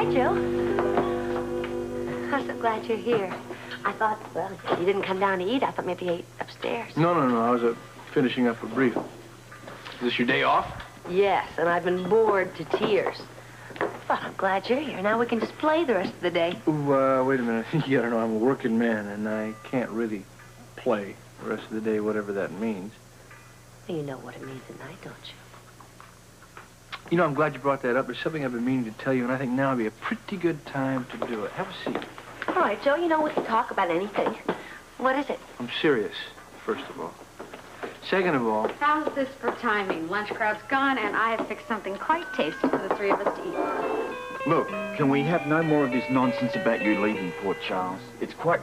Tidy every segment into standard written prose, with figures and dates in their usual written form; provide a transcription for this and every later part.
Hi, Joe. I'm so glad you're here. I thought, well, you didn't come down to eat. I thought maybe you ate upstairs. No. I was finishing up a brief. Is this your day off? Yes, and I've been bored to tears. But I'm glad you're here. Now we can just play the rest of the day. Ooh, wait a minute. You gotta know I'm a working man, and I can't really play the rest of the day, whatever that means. Well, you know what it means at night, don't you? You know, I'm glad you brought that up. There's something I've been meaning to tell you, and I think now would be a pretty good time to do it. Have a seat. All right, Joe, you know we can talk about anything. What is it? I'm serious, first of all. Second of all... How's this for timing? Lunch crowd's gone, and I have fixed something quite tasty for the three of us to eat. Look, can we have no more of this nonsense about you leaving Port Charles?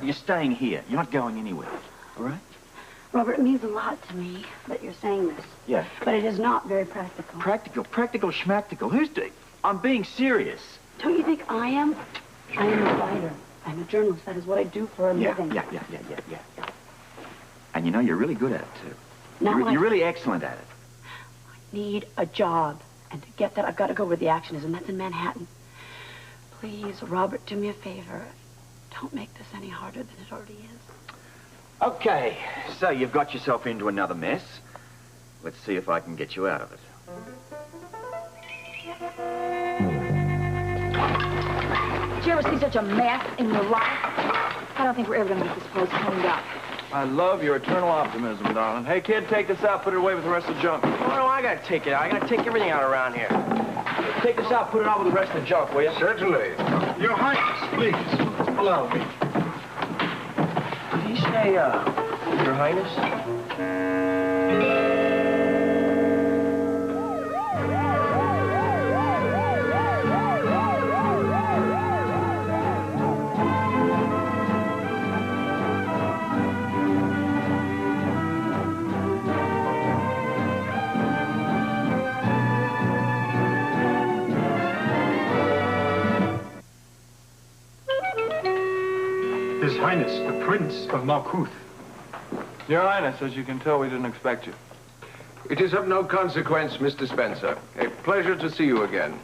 You're staying here. You're not going anywhere, all right? Robert, it means a lot to me that you're saying this. Yeah. But it is not very practical. Practical schmactical. I'm being serious. Don't you think I am? I am a writer. I'm a journalist. That is what I do for a living. Yeah. And you know, you're really good at it, too. You're really excellent at it. I need a job. And to get that, I've got to go where the action is, and that's in Manhattan. Please, Robert, do me a favor. Don't make this any harder than it already is. Okay, so you've got yourself into another mess. Let's see if I can get you out of it. Did you ever see such a mess in your life? I don't think we're ever going to get this place cleaned up. I love your eternal optimism, darling. Hey, kid, take this out, put it away with the rest of the junk. No, I gotta take it out. I gotta take everything out around here. Take this out, put it out with the rest of the junk, will you? Certainly. Your Highness, please, allow me. Did he say, Your Highness? His Highness, the Prince of Markuth. Your Highness, as you can tell, we didn't expect you. It is of no consequence, Mr. Spencer. A pleasure to see you again.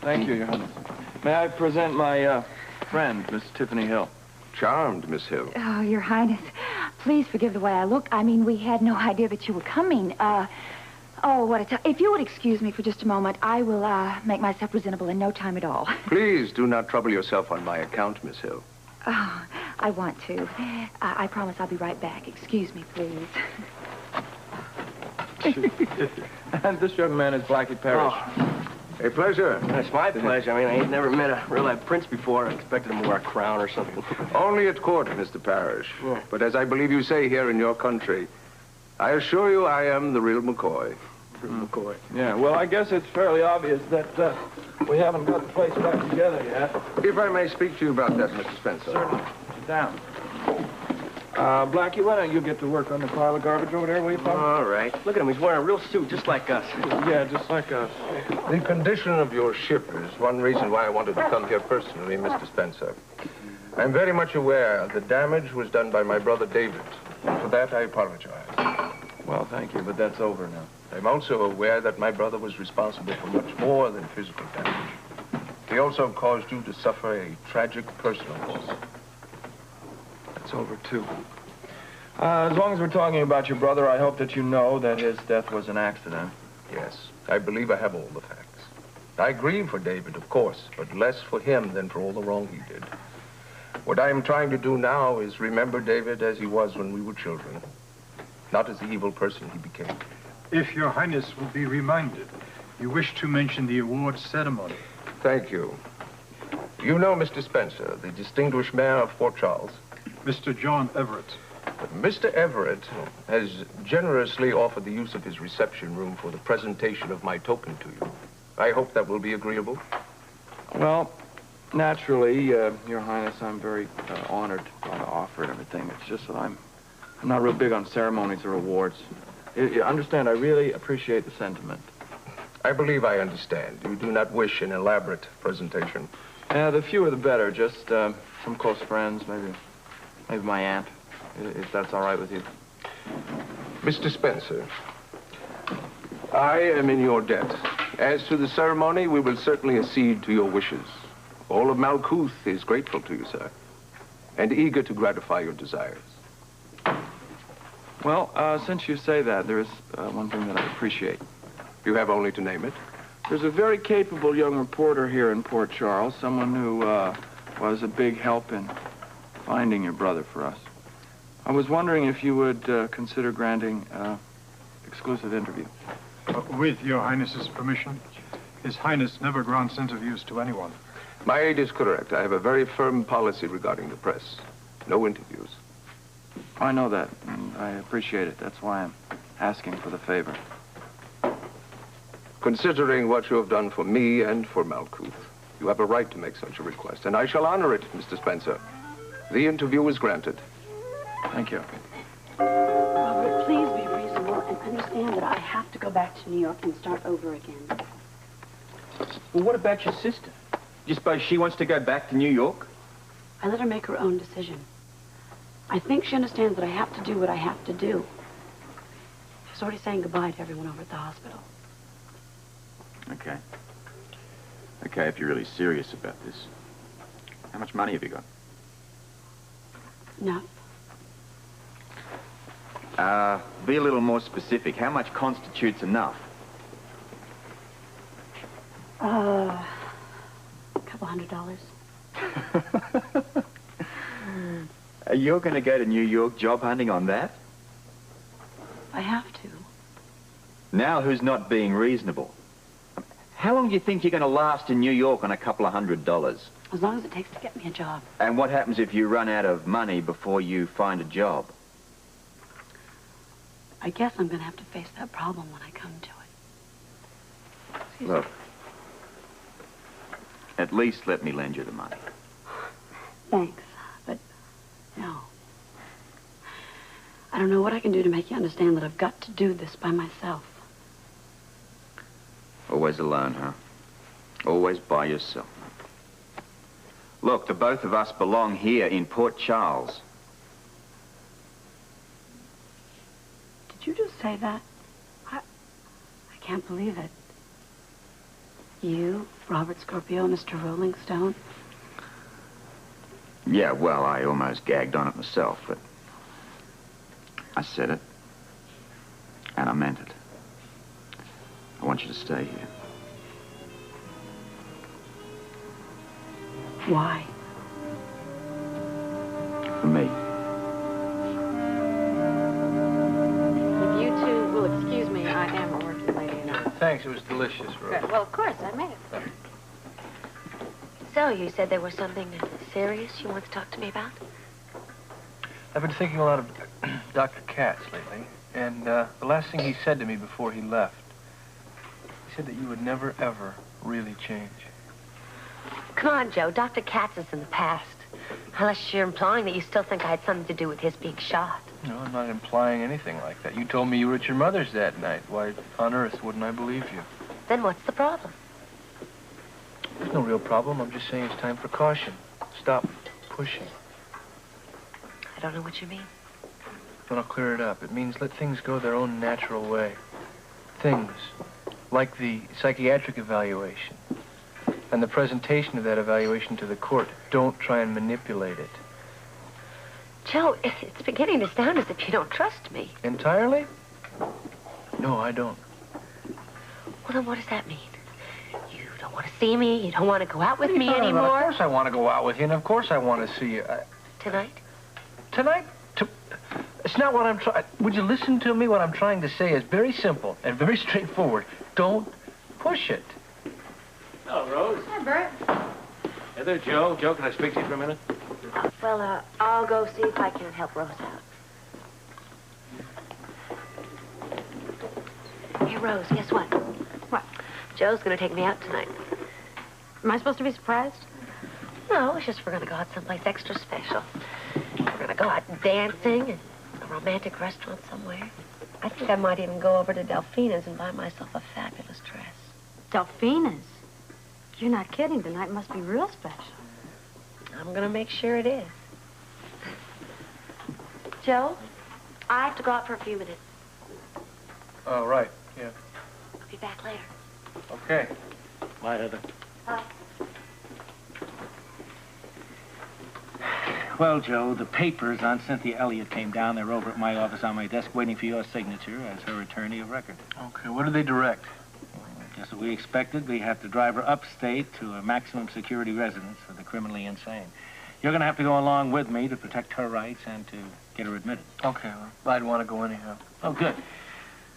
Thank you, Your Highness. May I present my friend, Miss Tiffany Hill? Charmed, Miss Hill. Oh, Your Highness, please forgive the way I look. I mean, we had no idea that you were coming. If you would excuse me for just a moment, I will make myself presentable in no time at all. Please do not trouble yourself on my account, Miss Hill. Oh, I want to. I promise I'll be right back. Excuse me, please. And this young man is Blackie Parrish. Oh, A pleasure. it's my pleasure. I mean, I ain't never met a real-life prince before. I expected him to wear a crown or something. Only at court, Mr. Parrish. Yeah. But as I believe you say here in your country, I assure you I am the real McCoy. McCoy. Yeah, well, I guess it's fairly obvious that we haven't got the place back together yet. If I may speak to you about that, Mr. Spencer. Certainly. Sit down. Blackie, why don't you get to work on the pile of garbage over there, will you, Pop? All right. Look at him. He's wearing a real suit, just like us. Yeah, just like us. The condition of your ship is one reason why I wanted to come here personally, Mr. Spencer. I'm very much aware the damage was done by my brother David. And for that, I apologize. Well, thank you, but that's over now. I'm also aware that my brother was responsible for much more than physical damage. He also caused you to suffer a tragic personal loss. It's over, too. As long as we're talking about your brother, I hope that you know that his death was an accident. Yes, I believe I have all the facts. I grieve for David, of course, but less for him than for all the wrong he did. What I am trying to do now is remember David as he was when we were children, not as the evil person he became. If Your Highness will be reminded, you wish to mention the awards ceremony. Thank you. You know Mr. Spencer, the distinguished mayor of Fort Charles? Mr. John Everett. Mr. Everett has generously offered the use of his reception room for the presentation of my token to you. I hope that will be agreeable. Well, naturally, Your Highness, I'm very honored by the offer and everything. It's just that I'm not real big on ceremonies or awards. You understand, I really appreciate the sentiment. I believe I understand. You do not wish an elaborate presentation. The fewer the better. Just some close friends, maybe my aunt, if that's all right with you. Mr. Spencer, I am in your debt. As to the ceremony, we will certainly accede to your wishes. All of Malkuth is grateful to you, sir, and eager to gratify your desires. Well, since you say that, there is one thing that I appreciate. You have only to name it. There's a very capable young reporter here in Port Charles, someone who was a big help in finding your brother for us. I was wondering if you would consider granting exclusive interview. With Your Highness's permission, His Highness never grants interviews to anyone. My aide is correct. I have a very firm policy regarding the press. No interviews. I know that, and I appreciate it. That's why I'm asking for the favor. Considering what you have done for me and for Malkuth, you have a right to make such a request, and I shall honor it, Mr. Spencer. The interview is granted. Thank you. Robert, please be reasonable and understand that I have to go back to New York and start over again. Well, what about your sister? Do you suppose she wants to go back to New York? I let her make her own decision. I think she understands that I have to do what I have to do. She's already saying goodbye to everyone over at the hospital. Okay. Okay, if you're really serious about this. How much money have you got? Enough. Be a little more specific. How much constitutes enough? A couple $100. You're going to go to New York job hunting on that? I have to. Now who's not being reasonable? How long do you think you're going to last in New York on a couple of $100? As long as it takes to get me a job. And what happens if you run out of money before you find a job? I guess I'm going to have to face that problem when I come to it. Look, at least let me lend you the money. Thanks, but no. I don't know what I can do to make you understand that I've got to do this by myself. Always alone, huh? Always by yourself. Look, the both of us belong here in Port Charles. Did you just say that? I can't believe it. You, Robert Scorpio, Mr. Rolling Stone? Yeah, well, I almost gagged on it myself, but I said it, and I meant it. I want you to stay here. Why? For me. If you two will excuse me, I am a working lady, you know. Thanks, it was delicious, Rose. Good. Well, of course, I made it. So, you said there was something serious you want to talk to me about? I've been thinking a lot of Dr. Katz lately, and the last thing he said to me before he left, he said that you would never, ever really change. Come on, Joe. Dr. Katz is in the past. Unless you're implying that you still think I had something to do with his being shot. No, I'm not implying anything like that. You told me you were at your mother's that night. Why on earth wouldn't I believe you? Then what's the problem? There's no real problem. I'm just saying it's time for caution. Stop pushing. I don't know what you mean. Then I'll clear it up. It means let things go their own natural way. Things like the psychiatric evaluation and the presentation of that evaluation to the court. Don't try and manipulate it. Joe, it's beginning to sound as if you don't trust me. Entirely? No, I don't. Well, then what does that mean? You don't want to see me? You don't want to go out with me Of anymore? course I want to go out with you, and of course I want to see you. Tonight? Tonight? It's not what I'm trying... Would you listen to me? What I'm trying to say is very simple and very straightforward. Don't push it. Hello, Rose. Hi, Bert. Hey there, Joe. Joe, can I speak to you for a minute? Well, I'll go see if I can help Rose out. Hey, Rose, guess what? What? Joe's going to take me out tonight. Am I supposed to be surprised? No, it's just we're going to go out someplace extra special. We're going to go out dancing in a romantic restaurant somewhere. I think I might even go over to Delphina's and buy myself a fabulous dress. Delphina's? You're not kidding. Tonight must be real special. I'm going to make sure it is. Joe, I have to go out for a few minutes. Oh, right. Yeah. I'll be back later. Okay. Bye, Heather. Bye. Well, Joe, the papers on Cynthia Elliott came down. They're over at my office on my desk waiting for your signature as her attorney of record. Okay, what did they direct? Just as we expected, we have to drive her upstate to a maximum security residence for the criminally insane. You're going to have to go along with me to protect her rights and to get her admitted. Okay, well, I'd want to go anyhow. Oh, good.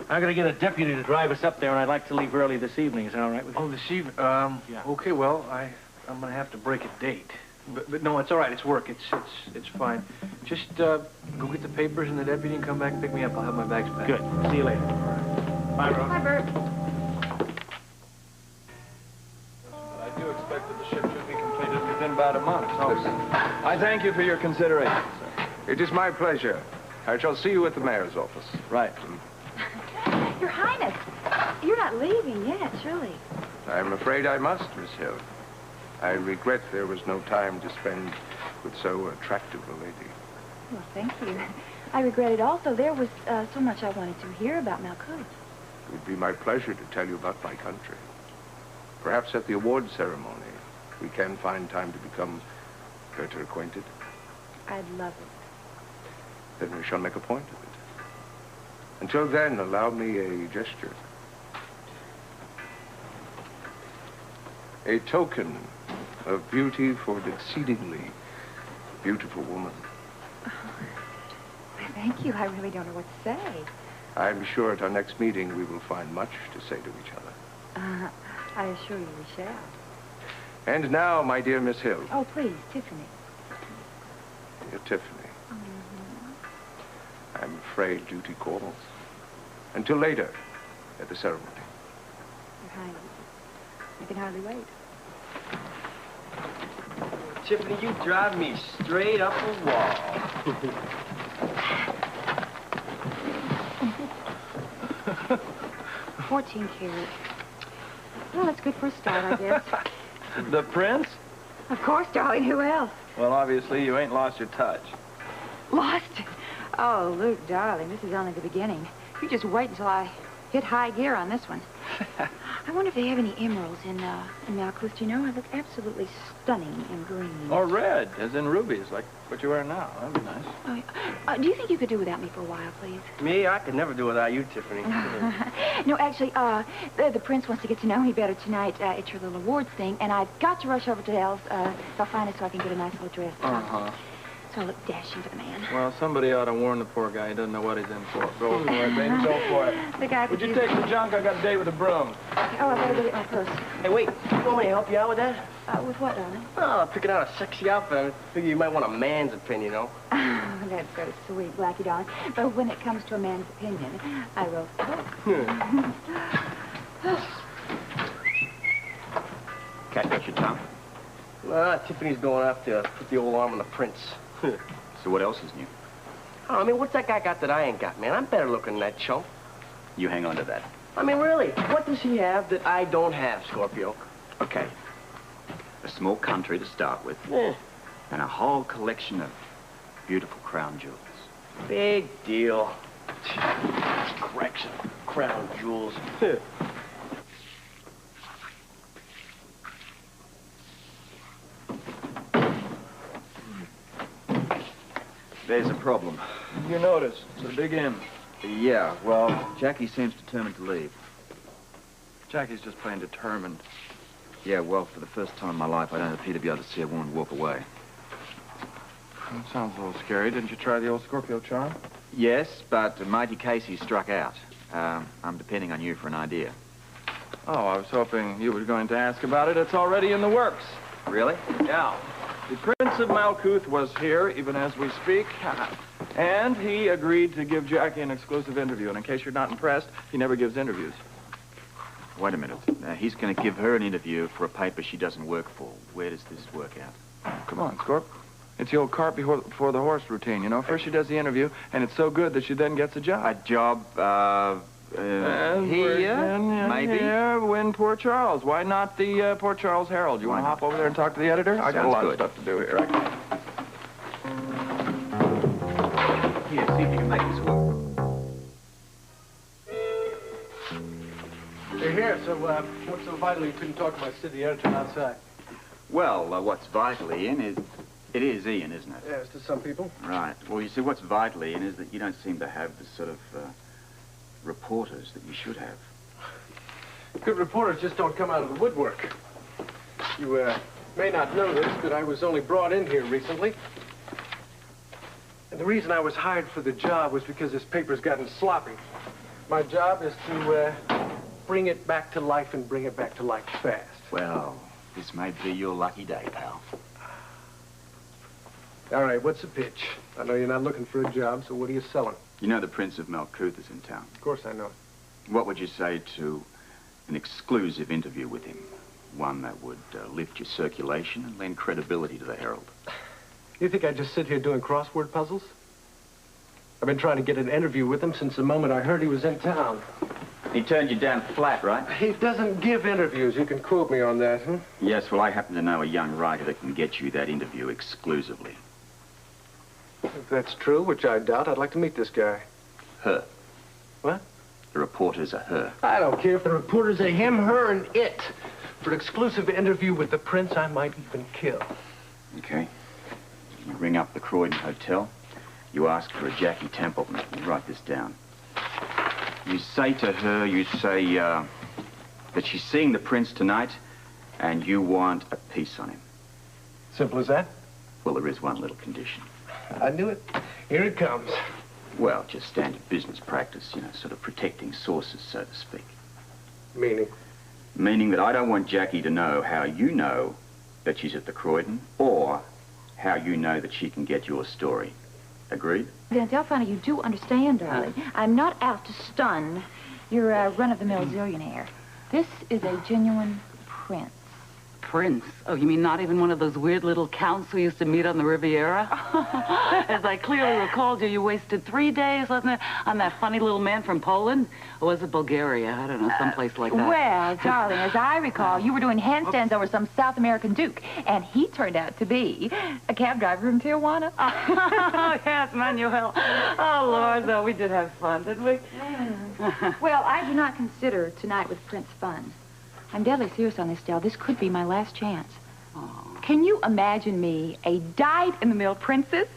I'm going to get a deputy to drive us up there, and I'd like to leave early this evening. Is that all right with you? Oh, this evening? Yeah. Okay, well, I'm going to have to break a date. But no, it's all right. It's work. It's fine. Just go get the papers and the deputy and come back and pick me up. I'll have my bags packed. Good. See you later. Bye, Rose. Hi, Bert. I do expect that the ship should be completed within about a month. So I thank you for your consideration, sir. It is my pleasure. I shall see you at the mayor's office. Right. Your Highness, you're not leaving yet, surely. I'm afraid I must, Miss Hill. I regret there was no time to spend with so attractive a lady. Well, thank you. I regret it also. There was so much I wanted to hear about Malkuth. It would be my pleasure to tell you about my country. Perhaps at the award ceremony, we can find time to become better acquainted. I'd love it. Then we shall make a point of it. Until then, allow me a gesture. A token of beauty for an exceedingly beautiful woman. Oh, thank you. I really don't know what to say. I'm sure at our next meeting we will find much to say to each other. I assure you we shall. And now, my dear Miss Hill. Oh, please, Tiffany. Dear Tiffany. I'm afraid duty calls. Until later, at the ceremony. Your Highness, I can hardly wait. Tiffany, you drive me straight up a wall. 14 karat. Well, that's good for a start, I guess. The prince? Of course, darling. Who else? Well, obviously, you ain't lost your touch. Lost? Oh, Luke, darling, this is only the beginning. You just wait until I hit high gear on this one. I wonder if they have any emeralds in Malkuth. You know, I look absolutely stunning in green. Or red, as in rubies, like what you're wearing now. That'd be nice. Oh, do you think you could do without me for a while, please? Me? I could never do without you, Tiffany. No, actually, the prince wants to get to know me better tonight. It's your little awards thing, and I've got to rush over to Elle's finest so I can get a nice little dress. Uh-huh. So I look dashing for the man. Well, somebody ought to warn the poor guy. He doesn't know what he's in for. Go for it, baby. Go for it. The guy Would you take the junk? I got a date with a broom. Okay. Oh, I better go get my purse. Hey, wait. You want me to help you out with that? With what, darling? Oh, picking out a sexy outfit. I figure you might want a man's opinion, you know? Oh, that's so sweet, Blackie, darling. But when it comes to a man's opinion, I wrote the book. Cat got your tongue? Tiffany's going up to put the old arm on the prince. So what else is new? Oh, I mean, what's that guy got that I ain't got, man? I'm better looking than that chump. You hang on to that. I mean, really, what does he have that I don't have, Scorpio? Okay. A small country to start with. Yeah. And a whole collection of beautiful crown jewels. Big deal. Correction. Crown jewels. There's a problem. You notice, it's a big M. Yeah, well, Jackie seems determined to leave. Jackie's just plain determined. Yeah, well, for the first time in my life, I don't appear to be able to see a woman walk away. That sounds a little scary. Didn't you try the old Scorpio charm? Yes, but Mighty Casey struck out. I'm depending on you for an idea. Oh, I was hoping you were going to ask about it. It's already in the works. Really? Yeah. The Prince of Malkuth was here, even as we speak, and he agreed to give Jackie an exclusive interview. And in case you're not impressed, he never gives interviews. Wait a minute. He's going to give her an interview for a paper she doesn't work for. Where does this work out? Come on, Scorp. It's the old cart before the horse routine, you know? First she does the interview, and it's so good that she then gets a job. A job, here, maybe? Yeah, win Poor Charles. Why not the Poor Charles Herald? You want to hop over there and talk to the editor? I got a lot of stuff to do here. Here, see if you can make this work. You're here, so what's so vital you couldn't talk to my city editor outside? Well, what's vital, Ian, It is Ian, isn't it? Yes, to some people. Right. Well, you see, what's vital, Ian, is that you don't seem to have the sort of reporters that you should have. Good reporters just don't come out of the woodwork. You may not know this, but I was only brought in here recently. And the reason I was hired for the job was because this paper's gotten sloppy. My job is to bring it back to life and bring it back to life fast. Well, this may be your lucky day, pal. All right, what's the pitch? I know you're not looking for a job, so what are you selling? You know the Prince of Malkuth is in town. Of course I know. What would you say to an exclusive interview with him? One that would lift your circulation and lend credibility to the Herald. You think I just sit here doing crossword puzzles? I've been trying to get an interview with him since the moment I heard he was in town. He turned you down flat, right? He doesn't give interviews. You can quote me on that, huh? Yes, well, I happen to know a young writer that can get you that interview exclusively. If that's true, which I doubt, I'd like to meet this guy. Her. What? The reporters are her. I don't care if the reporters are him, her, and it. For an exclusive interview with the prince, I might even kill. Okay. You ring up the Croydon Hotel. You ask for a Jackie Templeton. You write this down. You say to her, that she's seeing the prince tonight, and you want a piece on him. Simple as that? Well, there is one little condition. I knew it. Here it comes. Well, just standard business practice, you know, sort of protecting sources, so to speak. Meaning? Meaning that I don't want Jackie to know how you know that she's at the Croydon, or how you know that she can get your story. Agreed? Then, Delphina, you do understand, darling. I'm not out to stun your run-of-the-mill zillionaire. This is a genuine prince. Prince? Oh, you mean not even one of those weird little counts we used to meet on the Riviera? As I clearly recalled you wasted 3 days, wasn't it, on that funny little man from Poland? Or was it Bulgaria? I don't know, someplace like that. Well, darling, as I recall, you were doing handstands over some South American duke, and he turned out to be a cab driver from Tijuana. Oh, yes, Manuel. Oh, Lord, though, we did have fun, didn't we? Well, I do not consider tonight with Prince fun. I'm deadly serious on this, Del. This could be my last chance. Oh. Can you imagine me, a dyed-in-the-mill princess?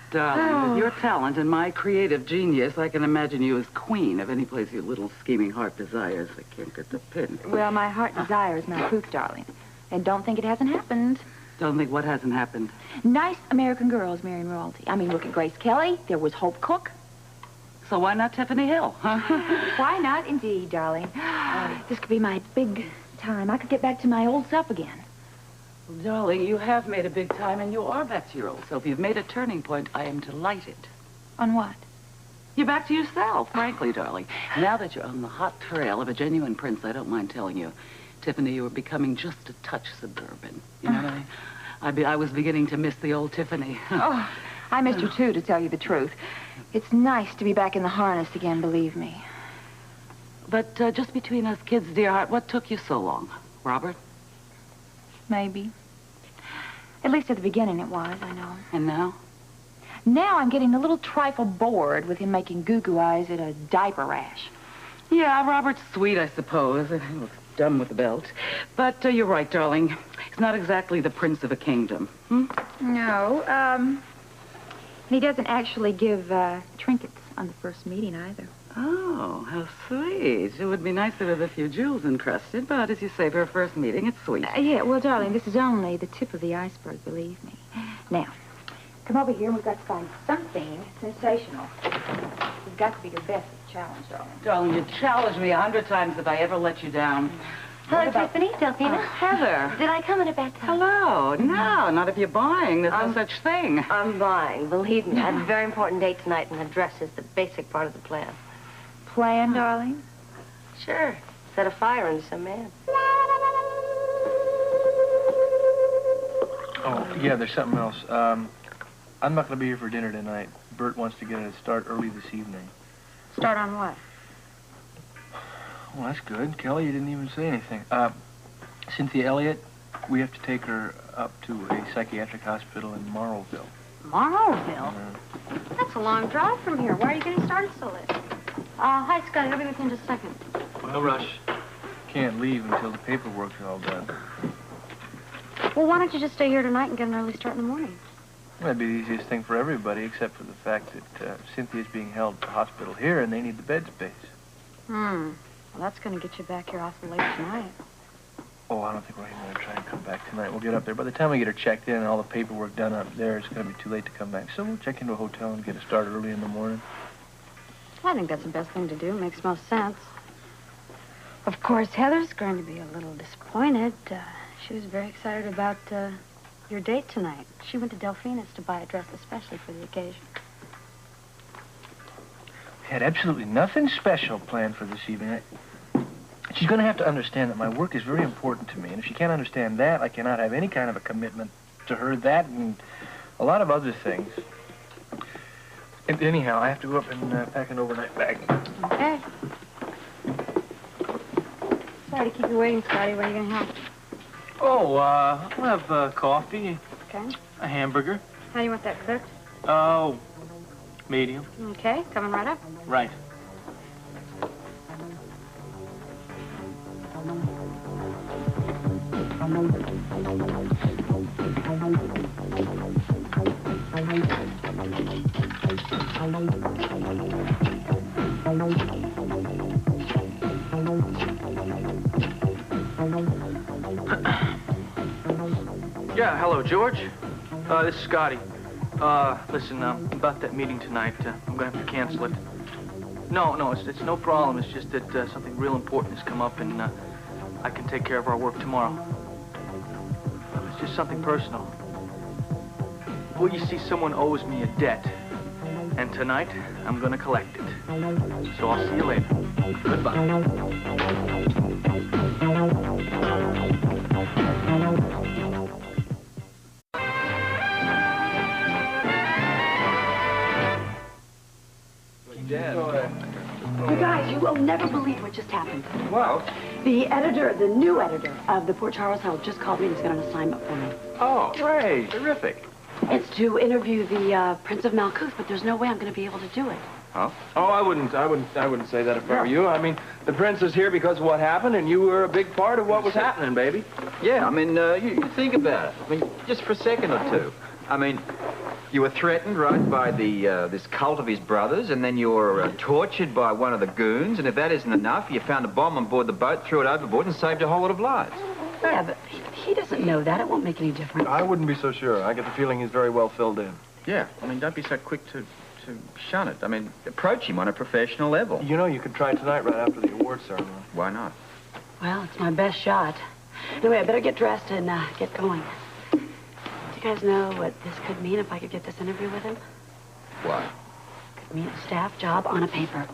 Darling, with your talent and my creative genius, I can imagine you as queen of any place your little scheming heart desires. I can't get the pin. Well, my heart desires Malkuth, darling. And don't think it hasn't happened. Don't think what hasn't happened. Nice American girls marrying royalty. I mean, look at Grace Kelly. There was Hope Cook. So why not Tiffany Hill, huh? Why not, indeed, darling? This could be my big time. I could get back to my old self again. Well, darling, you have made a big time, and you are back to your old self. You've made a turning point. I am delighted. On what? You're back to yourself, frankly, darling. Now that you're on the hot trail of a genuine prince, I don't mind telling you, Tiffany, you are becoming just a touch suburban. You know what I mean? I was beginning to miss the old Tiffany. Oh, I missed you, too, to tell you the truth. It's nice to be back in the harness again, believe me. But just between us kids, dear heart, what took you so long? Robert? Maybe. At least at the beginning it was, I know. And now? Now I'm getting a little trifle bored with him making goo-goo eyes at a diaper rash. Yeah, Robert's sweet, I suppose. He looks dumb with the belt. But you're right, darling. He's not exactly the prince of a kingdom. No, he doesn't actually give trinkets on the first meeting either. Oh, how sweet. It would be nicer with a few jewels encrusted, but as you say, for a first meeting, it's sweet. Yeah, well, darling, this is only the tip of the iceberg, believe me. Now, come over here and we've got to find something sensational. You've got to be your best at the challenge, darling. Darling, you challenged me 100 times if I ever let you down. Hello, Tiffany, Delphina. Heather. Did I come at a bad time? Hello. No, not if you're buying. There's no such thing. I'm buying. Believe me, I have a very important date tonight, and the dress is the basic part of the plan. Plan, darling? Sure. Set a fire into some man. Oh, yeah, there's something else. I'm not going to be here for dinner tonight. Bert wants to get a start early this evening. Start on what? Well, that's good. Kelly, you didn't even say anything. Cynthia Elliott, we have to take her up to a psychiatric hospital in Marlville. Marlville? That's a long drive from here. Why are you getting started so late? Hi, Scotty. I'll be with you in just a second. No rush. Can't leave until the paperwork's all done. Well, why don't you just stay here tonight and get an early start in the morning? That'd be the easiest thing for everybody, except for the fact that Cynthia's being held at the hospital here, and they need the bed space. Well, that's going to get you back here awful late tonight. Oh, I don't think we're even going to try and come back tonight. We'll get up there. By the time we get her checked in and all the paperwork done up there, it's going to be too late to come back. So we'll check into a hotel and get her started early in the morning. I think that's the best thing to do. It makes most sense. Of course, Heather's going to be a little disappointed. She was very excited about your date tonight. She went to Delphina's to buy a dress especially for the occasion. We had absolutely nothing special planned for this evening. She's going to have to understand that my work is very important to me. And if she can't understand that, I cannot have any kind of a commitment to her. That and a lot of other things. And anyhow, I have to go up and pack an overnight bag. Okay. Sorry to keep you waiting, Scotty. What are you going to have? Oh, I'll have coffee, Okay. a hamburger. How do you want that cooked? Oh, medium. Okay, coming right up. Right. Yeah, hello, George. This is Scotty. Listen, about that meeting tonight, I'm going to have to cancel it. No, it's no problem. It's just that something real important has come up, and I can take care of our work tomorrow. It's just something personal. Well, you see, someone owes me a debt, and tonight I'm going to collect it. So I'll see you later. Goodbye. You guys, you will never believe what just happened. Well, The new editor of the Port Charles Herald just called me and he's got an assignment for me. oh, great, terrific. It's to interview the Prince of Malkuth, but there's no way I'm going to be able to do it. Huh? Oh, I wouldn't say that if I were you. I mean, the prince is here because of what happened, and you were a big part of what was happening, baby. Yeah, I mean, you think about it. I mean, just for a second or two. I mean, you were threatened, right, by this cult of his brothers, and then you were tortured by one of the goons, and if that isn't enough, you found a bomb on board the boat, threw it overboard, and saved a whole lot of lives. Yeah, but he doesn't know that. It won't make any difference. I wouldn't be so sure. I get the feeling he's very well filled in. Yeah, I mean, don't be so quick to shun it. I mean, approach him on a professional level. You know, you could try tonight right after the award ceremony. Why not? Well, it's my best shot. Anyway, I better get dressed and get going. Do you guys know what this could mean if I could get this interview with him? Why? Could mean a staff job on a paper.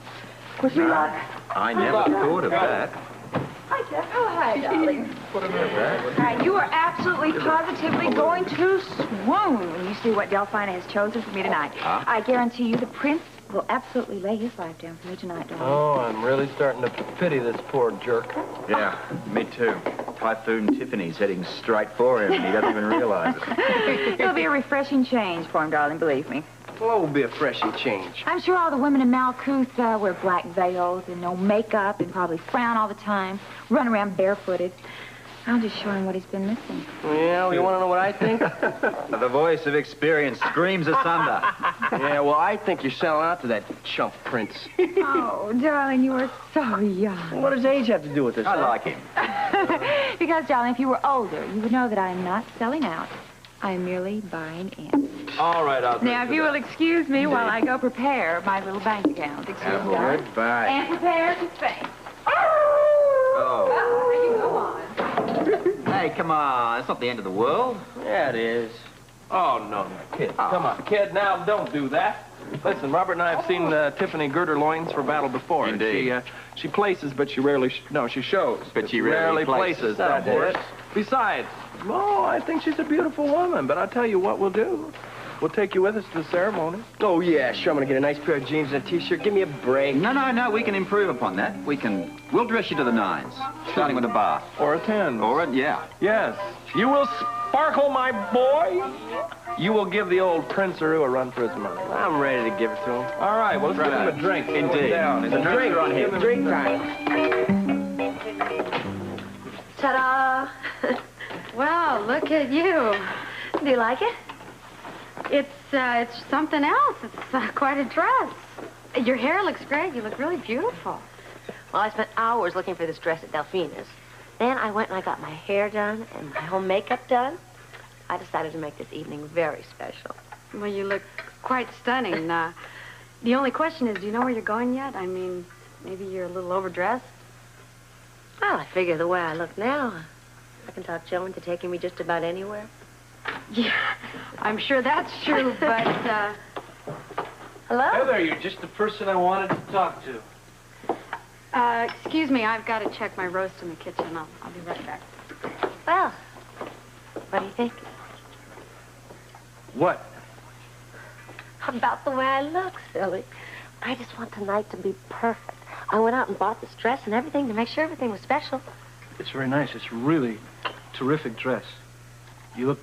Wish me luck. I never thought of that. Hi, Jeff. Oh, hi, darling. You are absolutely positively going to swoon when you see what Delphina has chosen for me tonight. Huh? I guarantee you the prince will absolutely lay his life down for me tonight, darling. Oh, I'm really starting to pity this poor jerk. Yeah, me too. Typhoon Tiffany's heading straight for him, and he doesn't even realize it. It'll be a refreshing change for him, darling, believe me. Well, it will be a freshy change. I'm sure all the women in Malkuth wear black veils and no makeup and probably frown all the time, run around barefooted. I'll just show him what he's been missing. Yeah, you want to know what I think? The voice of experience screams asunder. Yeah, well, I think you're selling out to that chump prince. Oh, darling, you are so young. What does age have to do with this? I like him. Because, darling, if you were older, you would know that I am not selling out. I am merely buying in. All right, I'll Now, if you will excuse me while I go prepare my little bank account. Excuse me, darling. Goodbye. And prepare to Spain. Oh. Well, you go on. Hey, come on. It's not the end of the world. Yeah, it is. Oh, no, kid. Come on, kid. Now, don't do that. Listen, Robert and I have seen Tiffany gird her loins for battle before. Indeed. And she places, but she rarely... she shows. But she rarely places. That That's is. Besides, I think she's a beautiful woman, but I'll tell you what we'll do. We'll take you with us to the ceremony. Oh, yeah, sure. I'm going to get a nice pair of jeans and a T-shirt. Give me a break. No. We can improve upon that. We'll dress you to the nines, starting with a bath. Or a 10. Yeah. Yes. You will sparkle, my boy. You will give the old Prince-aroo a run for his money. I'm ready to give it to him. All right, well, let's give him a drink. Indeed. Down. A drink on him. Drink time. Ta-da! Well, look at you. Do you like it? It's something else. It's quite a dress. Your hair looks great. You look really beautiful. Well, I spent hours looking for this dress at Delphina's. Then I went and I got my hair done and my whole makeup done. I decided to make this evening very special. Well, you look quite stunning. The only question is, do you know where you're going yet? I mean, maybe you're a little overdressed. Well, I figure the way I look now, I can talk Joe into taking me just about anywhere. Yeah, I'm sure that's true, but, Hello? Heather, you're just the person I wanted to talk to. Excuse me, I've got to check my roast in the kitchen. I'll be right back. Well, what do you think? What? About the way I look, silly. I just want tonight to be perfect. I went out and bought this dress and everything to make sure everything was special. It's very nice. It's really terrific dress. You look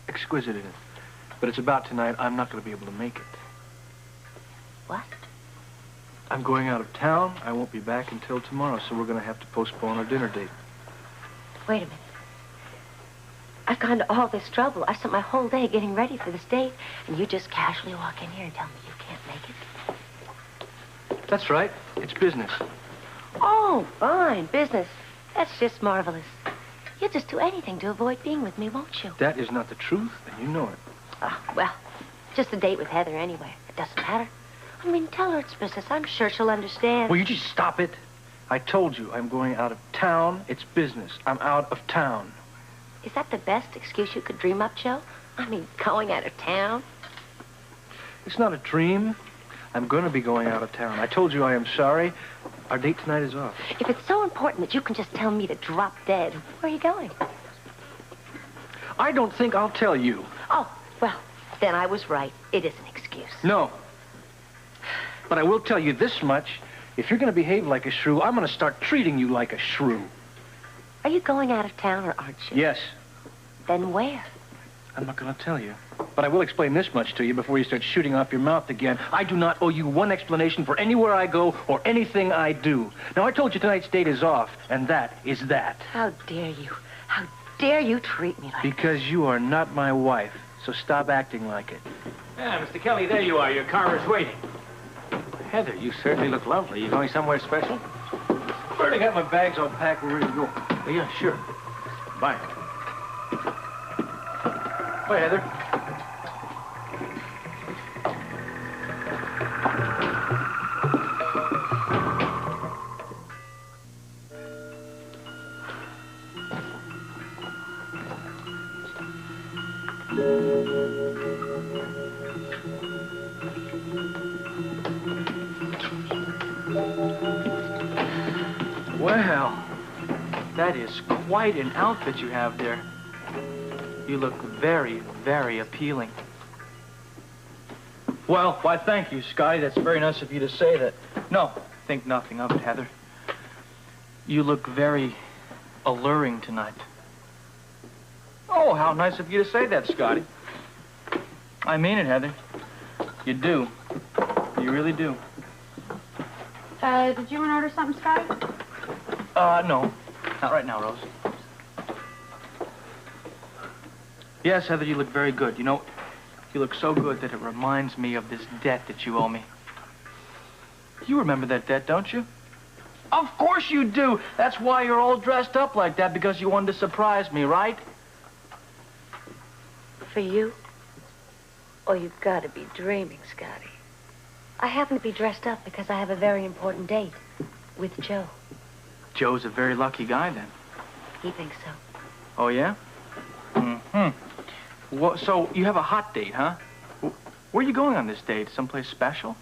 exquisite in it. But it's about tonight. I'm not going to be able to make it. What? I'm going out of town. I won't be back until tomorrow, so we're going to have to postpone our dinner date. Wait a minute. I've gone to all this trouble. I spent my whole day getting ready for this date, and you just casually walk in here and tell me you can't make it. That's right. It's business. Oh, fine. Business. That's just marvelous. You'll just do anything to avoid being with me, won't you? That is not the truth, and you know it. Oh, well, just a date with Heather anyway. It doesn't matter. I mean, tell her it's business. I'm sure she'll understand. Will you just stop it? I told you I'm going out of town. It's business. I'm out of town. Is that the best excuse you could dream up, Joe? I mean, going out of town? It's not a dream. I'm going to be going out of town. I told you I am sorry. Our date tonight is off. If it's so important that you can just tell me to drop dead, where are you going? I don't think I'll tell you. Oh, well, then I was right. It is an excuse. No. But I will tell you this much. If you're going to behave like a shrew, I'm going to start treating you like a shrew. Are you going out of town or aren't you? Yes. Then where? I'm not going to tell you. But I will explain this much to you before you start shooting off your mouth again. I do not owe you one explanation for anywhere I go or anything I do. Now, I told you tonight's date is off, and that is that. How dare you? How dare you treat me like Because you are not my wife, so stop acting like it. Yeah, Mr. Kelly, there you are. Your car is waiting. Heather, you certainly look lovely. You going somewhere special? I've already got my bags all packed. We're ready to go. Oh, yeah, sure. Bye. Bye, Heather. Well, that is quite an outfit you have there. You look very, very appealing. Well, why, thank you, Scotty. That's very nice of you to say that. No, think nothing of it, Heather. You look very alluring tonight. Oh, how nice of you to say that, Scotty. I mean it, Heather. You do. You really do. Did you want to order something, Scotty? No. Not right now, Rose. Yes, Heather, you look very good. You know, you look so good that it reminds me of this debt that you owe me. You remember that debt, don't you? Of course you do. That's why you're all dressed up like that, because you wanted to surprise me, right? For you? Oh, you've got to be dreaming, Scotty. I happen to be dressed up because I have a very important date with Joe. Joe's a very lucky guy, then. He thinks so. Oh, yeah? Mm-hmm. Well, so you have a hot date, huh? Where are you going on this date? Someplace special?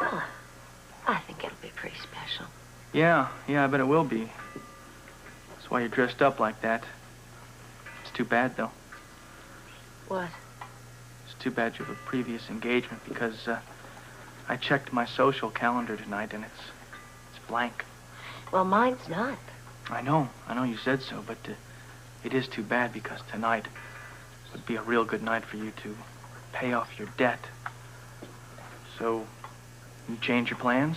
Well, I think it'll be pretty special. Yeah, I bet it will be. That's why you're dressed up like that. It's too bad, though. What? It's too bad you have a previous engagement because I checked my social calendar tonight and it's blank. Well, mine's not. I know you said so, but it is too bad because tonight would be a real good night for you to pay off your debt. So, you change your plans?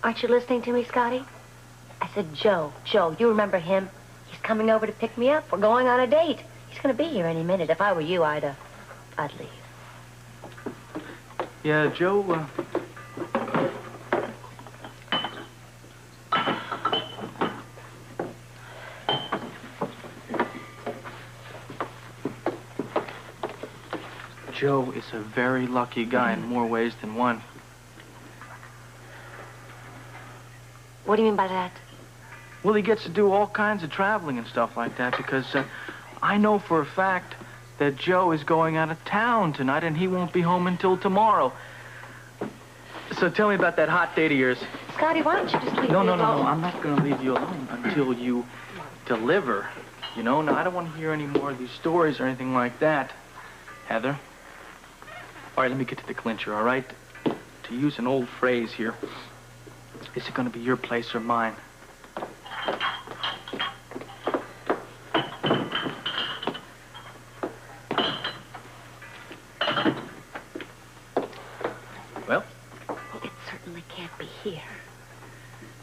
Aren't you listening to me, Scotty? I said Joe. Joe, you remember him? He's coming over to pick me up. We're going on a date. He's going to be here any minute. If I were you, I'd I'd leave. Yeah, Joe, Joe is a very lucky guy in more ways than one. What do you mean by that? Well, he gets to do all kinds of traveling and stuff like that because I know for a fact that Joe is going out of town tonight and he won't be home until tomorrow. So tell me about that hot date of yours. Scotty, why don't you just leave No, me no, no, alone? no. I'm not going to leave you alone until you deliver. You know, now I don't want to hear any more of these stories or anything like that. Heather? All right, let me get to the clincher, all right? To use an old phrase here, is it going to be your place or mine? Well? It certainly can't be here.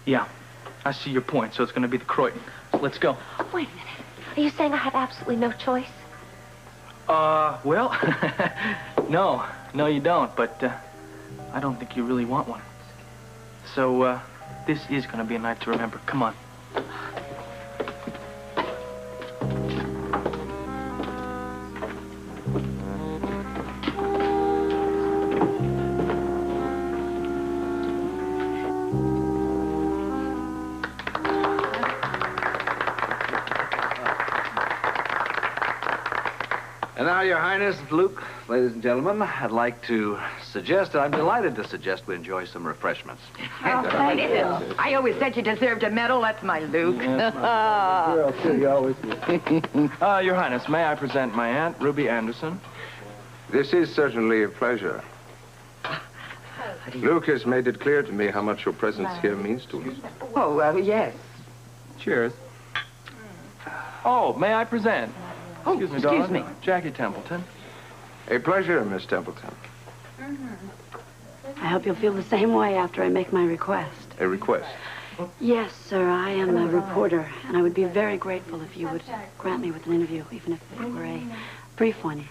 Yeah, I see your point, so it's going to be the Croydon. So let's go. Wait a minute. Are you saying I have absolutely no choice? Well, no, you don't, but I don't think you really want one. So, this is going to be a night to remember. Come on. And now, Your Highness, Luke, ladies and gentlemen, I'd like to suggest, I'm delighted to suggest we enjoy some refreshments. Oh, thank you. I always said you deserved a medal. That's my Luke. Girl, too, you always Your Highness, may I present my aunt, Ruby Anderson? This is certainly a pleasure. Luke has made it clear to me how much your presence here means to us. Oh, yes. Cheers. Oh, may I present? Oh, Excuse me, excuse darling. me. Jackie Templeton. A pleasure, Miss Templeton. I hope you'll feel the same way after I make my request. A request. Yes, sir, I am a reporter, and I would be very grateful if you would grant me with an interview, even if it were a brief one.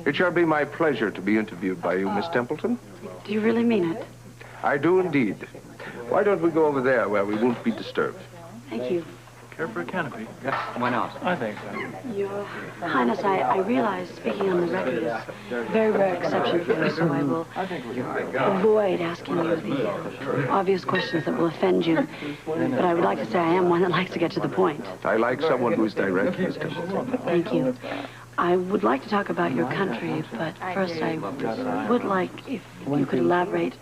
It shall be my pleasure to be interviewed by you, Miss Templeton. Do you really mean it? I do indeed. Why don't we go over there where we won't be disturbed? Thank you. Care for a canopy? Yeah, why not? I think so. Your Highness, I realize speaking on the record is a very rare exception for me, so I will avoid asking you the obvious questions that will offend you. But I would like to say I am one that likes to get to the point. I like someone who is direct, Miss Templeton. Thank you. I would like to talk about your country, but first I would like if you could elaborate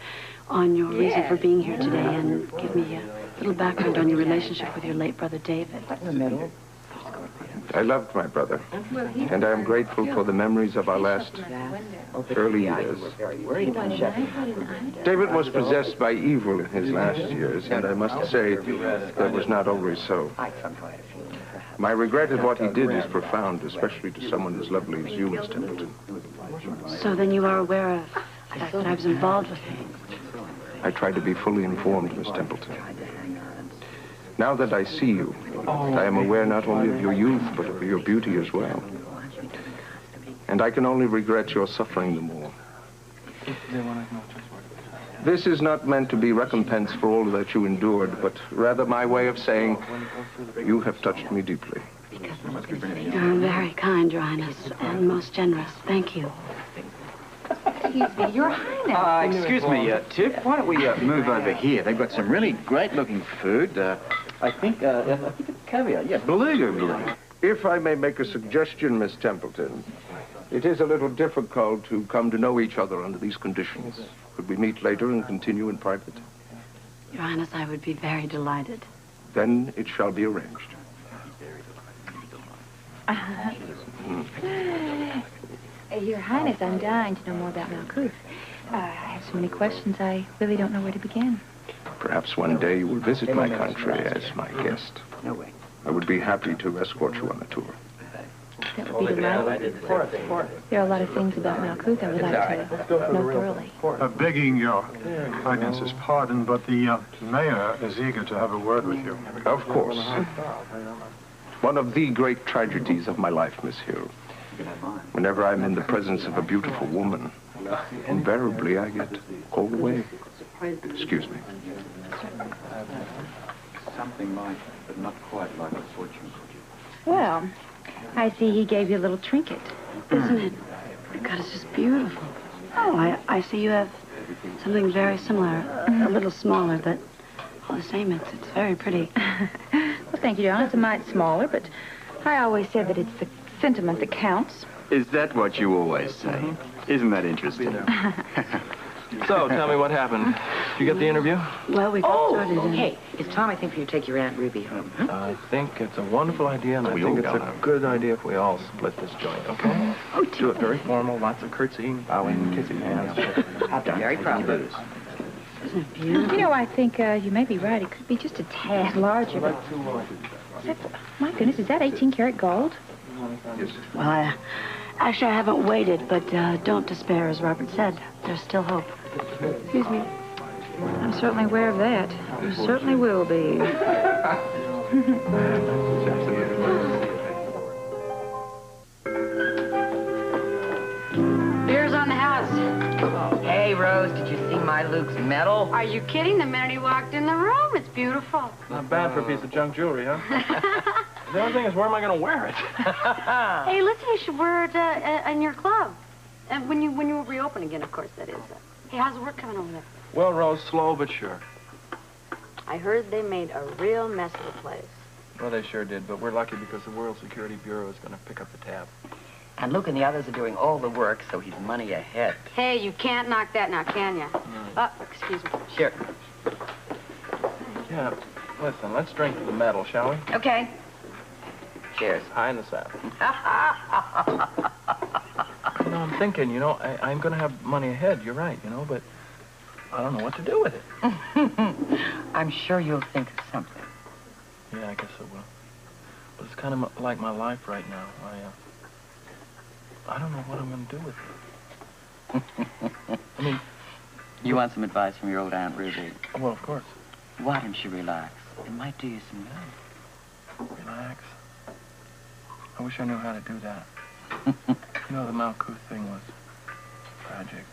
on your reason for being here today and give me a little background on your relationship with your late brother, David. I loved my brother, and I am grateful for the memories of our last early years. David was possessed by evil in his last years, and I must say that was not always so. My regret at what he did is profound, especially to someone as lovely as you, Miss Templeton. So then you are aware of the fact that I was involved with him. I try to be fully informed, Miss Templeton. Now that I see you, I am aware not only of your youth, but of your beauty as well. And I can only regret your suffering the more. This is not meant to be recompense for all that you endured, but rather my way of saying, you have touched me deeply. You're very kind, Your Highness, and most generous. Thank you. Excuse me, Your Highness. Excuse me, Tip, why don't we move over here? They've got some really great-looking food. I think it's caviar. Yeah, beluga, beluga. If I may make a suggestion, Miss Templeton, it is a little difficult to come to know each other under these conditions. Could we meet later and continue in private? Your Highness, I would be very delighted. Then it shall be arranged. Your Highness, I'm dying to know more about Malkuth. I have so many questions, I really don't know where to begin. Perhaps one day you will visit my country as my guest. No way. I would be happy to escort you on the tour. That would be delightful. There are a lot of things about Malkuth I would like to know thoroughly. Begging your Highness's pardon, but the mayor is eager to have a word with you. Of course. One of the great tragedies of my life, Miss Hill, Whenever I'm in the presence of a beautiful woman, invariably I get called away. Excuse me. Something like, but not quite like a fortune cookie. Well, I see he gave you a little trinket. Isn't it? God, it's just beautiful. Oh, I see you have something very similar. A little smaller, but all the same, it's very pretty. Well, thank you, John. It's a mite smaller, but I always said that it's the sentiment that counts. Is that what you always say? Isn't that interesting? So, tell me what happened. Did you get the interview? Well, we got started. Hey, it's Tom. I think you take your Aunt Ruby home. Huh? I think it's a wonderful idea, and I think it's a good idea if we all split this joint, okay? Do it very formal, lots of curtsying, bowing, kissing hands. I'm very proud of it. Isn't it beautiful? You know, I think you may be right. It could be just a tad larger, but... My goodness, is that 18-karat gold? Well, actually, I haven't waited, but don't despair, as Robert said. There's still hope. Excuse me. I'm certainly aware of that. You certainly will be. Beer's on the house. Hey, Rose, did you see my Luke's medal? Are you kidding? The minute he walked in the room, it's beautiful. Not bad for a piece of junk jewelry, huh? The only thing is, where am I going to wear it? Hey, listen, you should wear it in your club. And when you reopen again, of course, that is. Hey, how's the work coming over there? Well, Rose, slow but sure. I heard they made a real mess of the place. Well, they sure did, but we're lucky because the World Security Bureau is going to pick up the tab. And Luke and the others are doing all the work, so he's money ahead. Hey, you can't knock that now, can you? Excuse me. Sure. Yeah, listen, let's drink to the medal, shall we? Okay. Cheers. High in the saddle. I'm thinking, I'm going to have money ahead, you're right, but I don't know what to do with it. I'm sure you'll think of something. Yeah, I guess I will. But it's kind of like my life right now. I don't know what I'm going to do with it. I mean... You want some advice from your old Aunt Ruby? Well, of course. Why don't you relax? It might do you some good. Relax? I wish I knew how to do that. The Malkuth thing was tragic.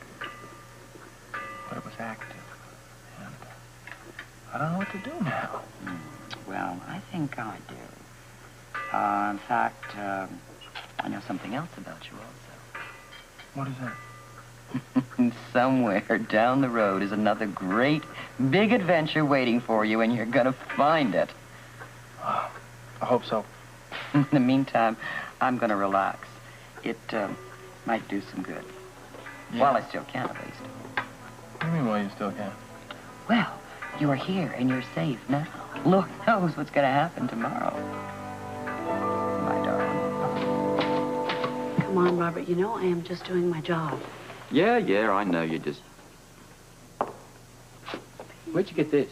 But it was active. And I don't know what to do now. Well, I think I do. In fact, I know something else about you also. What is that? Somewhere down the road is another great, big adventure waiting for you, and you're gonna find it. I hope so. In the meantime, I'm gonna relax. It might do some good. Yeah. While I still can, at least. What do you mean, while you still can? Well, you're here, and you're safe now. Lord knows what's gonna happen tomorrow. My darling. Come on, Robert. I am just doing my job. Yeah, I know. You just... Where'd you get this?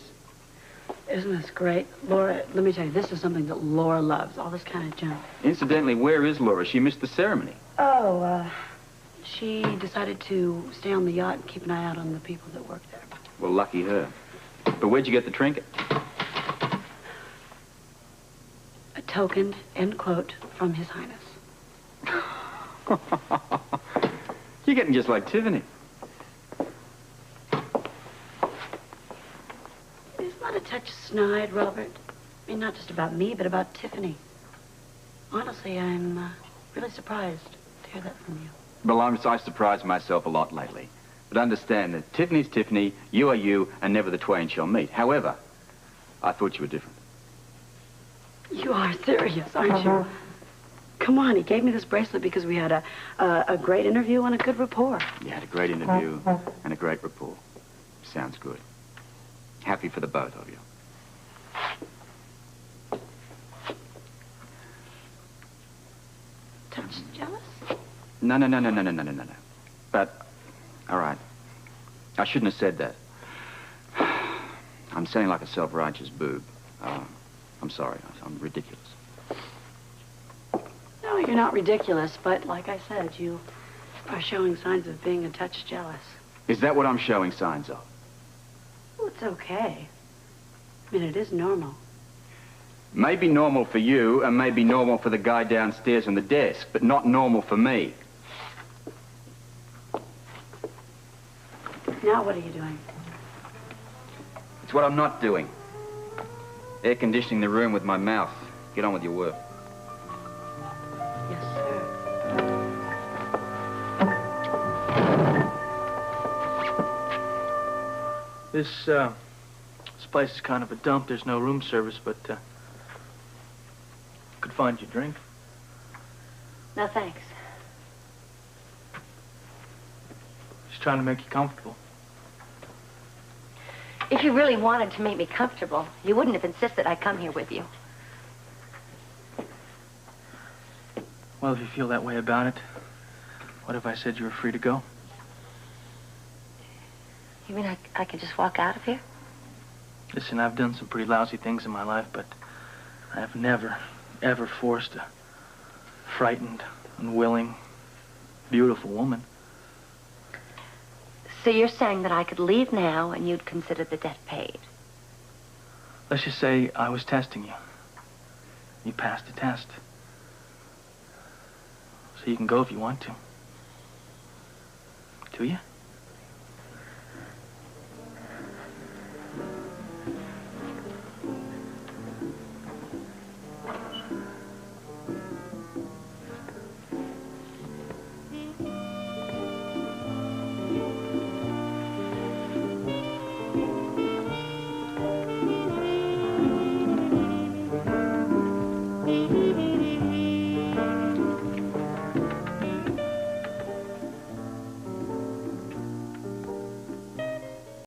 Isn't this great? Laura, let me tell you, this is something that Laura loves, all this kind of junk. Incidentally, where is Laura? She missed the ceremony. Oh, she decided to stay on the yacht and keep an eye out on the people that work there. Well, lucky her. But where'd you get the trinket? A token, end quote, from His Highness. You're getting just like Tiffany. Isn't that a touch snide, Robert? I mean, not just about me, but about Tiffany. Honestly, I'm really surprised to hear that from you. Well, I surprised myself a lot lately. But understand that Tiffany's Tiffany, you are you, and never the twain shall meet. However, I thought you were different. You are serious, aren't you? Come on, he gave me this bracelet because we had a great interview and a good rapport. You had a great interview and a great rapport. Sounds good. Happy for the both of you. Touched jealous? No. But, all right. I shouldn't have said that. I'm sounding like a self-righteous boob. I'm sorry. I'm ridiculous. No, you're not ridiculous, but like I said, you are showing signs of being a touch jealous. Is that what I'm showing signs of? Well, it's okay. I mean, it is normal. Maybe normal for you and maybe normal for the guy downstairs on the desk, but not normal for me. Now what are you doing? It's what I'm not doing. Air conditioning the room with my mouth. Get on with your work. Yes, sir. This place is kind of a dump. There's no room service, but could find you a drink. No, thanks. Just trying to make you comfortable. If you really wanted to make me comfortable, you wouldn't have insisted I come here with you. Well, if you feel that way about it, what if I said you were free to go? You mean I could just walk out of here? Listen, I've done some pretty lousy things in my life, but I have never, ever forced a frightened, unwilling, beautiful woman. So you're saying that I could leave now and you'd consider the debt paid? Let's just say I was testing you. You passed the test. So you can go if you want to. Do you?